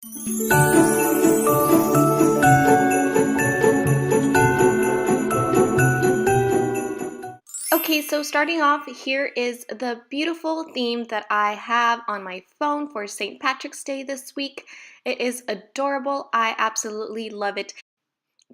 Okay, so starting off, here is the beautiful theme that I have on my phone for St. Patrick's Day this week. It is adorable. I absolutely love it.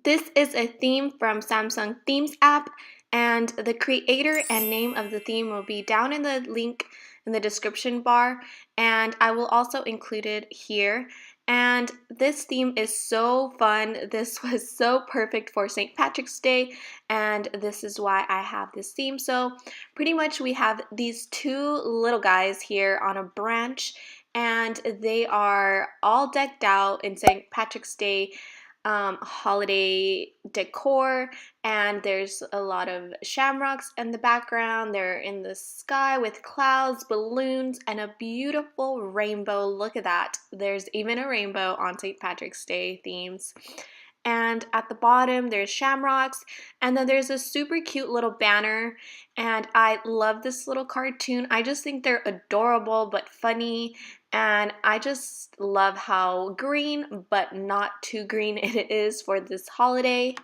This is a theme from Samsung Themes app, and the creator and name of the theme will be down in the link in the description bar, and I will also include it here. And this theme is so fun. This was so perfect for St. Patrick's Day, and this is why I have this theme. So pretty much we have these two little guys here on a branch, and they are all decked out in St. Patrick's Day holiday decor, and there's a lot of shamrocks in the background. They're in the sky with clouds, balloons, and a beautiful rainbow. Look at that. There's even a rainbow on St. Patrick's Day themes. And at the bottom there's shamrocks, and then there's a super cute little banner, and I love this little cartoon. I just think they're adorable but funny, and I just love how green but not too green it is for this holiday.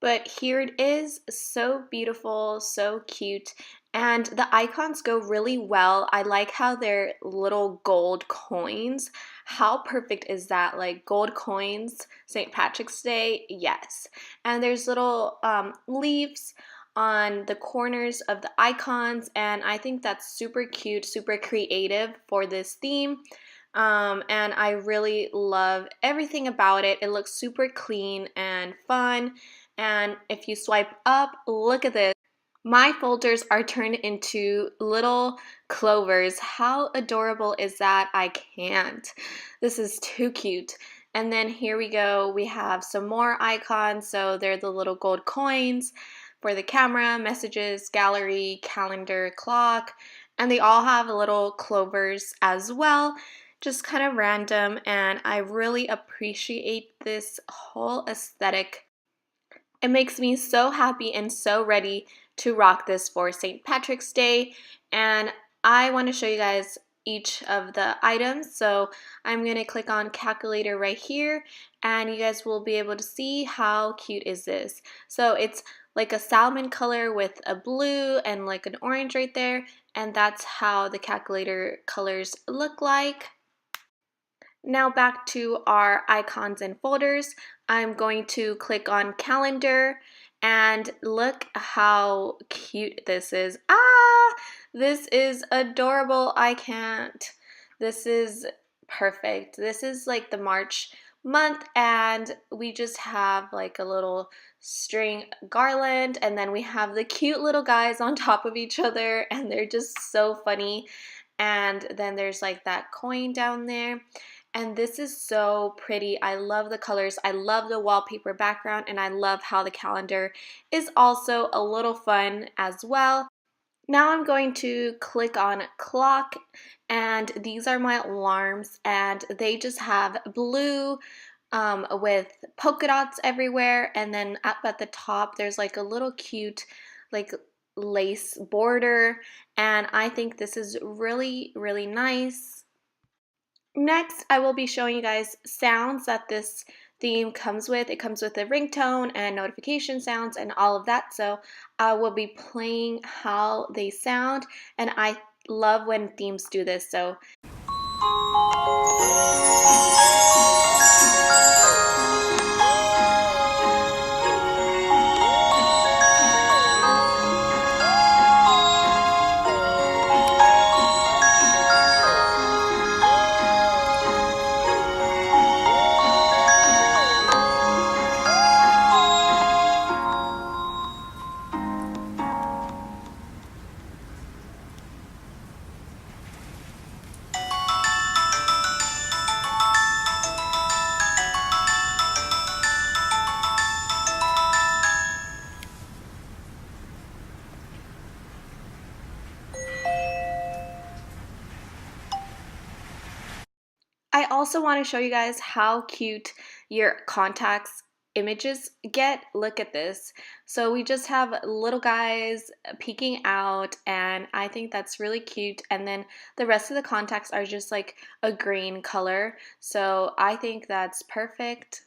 But here it is, so beautiful, so cute, and the icons go really well. I like how they're little gold coins. How perfect is that? Like gold coins, St. Patrick's Day, yes. And there's little leaves on the corners of the icons, and I think that's super cute, super creative for this theme. And I really love everything about it. It looks super clean and fun. And if you swipe up, look at this. My folders are turned into little clovers. How adorable is that? I can't. This is too cute. And then here we go. We have some more icons. So they're the little gold coins for the camera, messages, gallery, calendar, clock, and they all have little clovers as well. Just kind of random, and I really appreciate this whole aesthetic. It makes me so happy and so ready to rock this for St. Patrick's Day. And I want to show you guys each of the items. So I'm going to click on calculator right here, and you guys will be able to see how cute is this. So it's like a salmon color with a blue and like an orange right there. And that's how the calculator colors look like. Now back to our icons and folders. I'm going to click on calendar, and look how cute this is. Ah, this is adorable. I can't. This is perfect. This is like the March month, and we just have like a little string garland, and then we have the cute little guys on top of each other, and they're just so funny. And then there's like that coin down there. And this is so pretty. I love the colors. I love the wallpaper background, and I love how the calendar is also a little fun as well. Now I'm going to click on clock, and these are my alarms, and they just have blue with polka dots everywhere, and then up at the top there's like a little cute like lace border, and I think this is really, really nice. Next, I will be showing you guys sounds that this theme comes with. It comes with a ringtone and notification sounds and all of that. So I will be playing how they sound, and I love when themes do this. So I also want to show you guys how cute your contacts images get. Look at this. So we just have little guys peeking out, and I think that's really cute. And then the rest of the contacts are just like a green color. So I think that's perfect.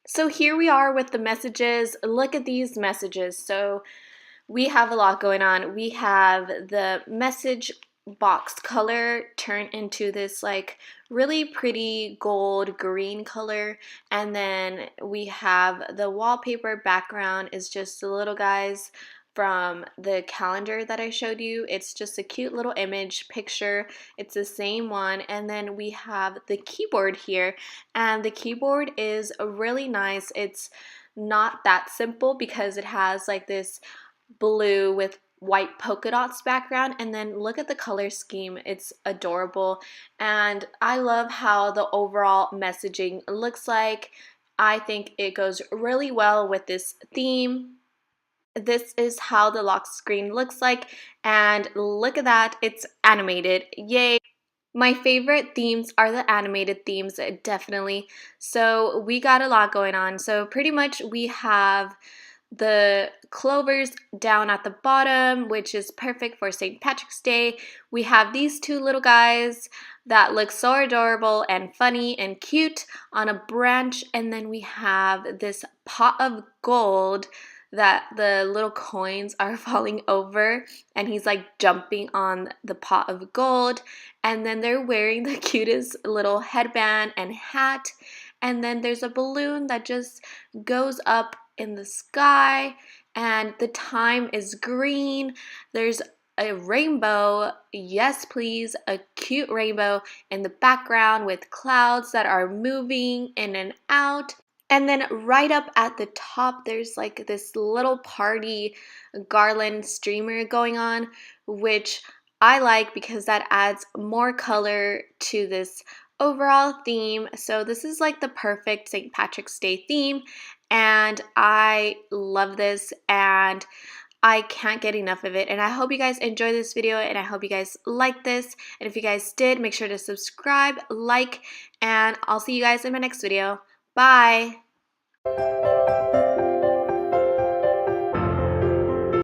So here we are with the messages. Look at these messages. So we have a lot going on. We have the message box color turn into this like really pretty gold green color, and then we have the wallpaper background is just the little guys from the calendar that I showed you. It's just a cute little image picture. It's the same one. And then we have the keyboard here, and the keyboard is really nice. It's not that simple because it has like this blue with white polka dots background, and then look at the color scheme. It's adorable, and I love how the overall messaging looks like. I think it goes really well with this theme. This is how the lock screen looks like, and look at that, it's animated. Yay! My favorite themes are the animated themes, definitely. So we got a lot going on. So pretty much we have the clovers down at the bottom, which is perfect for St. Patrick's Day. We have these two little guys that look so adorable and funny and cute on a branch, and then we have this pot of gold that the little coins are falling over, and he's like jumping on the pot of gold, and then they're wearing the cutest little headband and hat, and then there's a balloon that just goes up in the sky, and the time is green. There's a rainbow, yes please, a cute rainbow in the background with clouds that are moving in and out. And then right up at the top, there's like this little party garland streamer going on, which I like because that adds more color to this overall theme. So this is like the perfect St. Patrick's Day theme, and I love this, and I can't get enough of it. And I hope you guys enjoyed this video, and I hope you guys liked this. And if you guys did, make sure to subscribe, like, and I'll see you guys in my next video. Bye!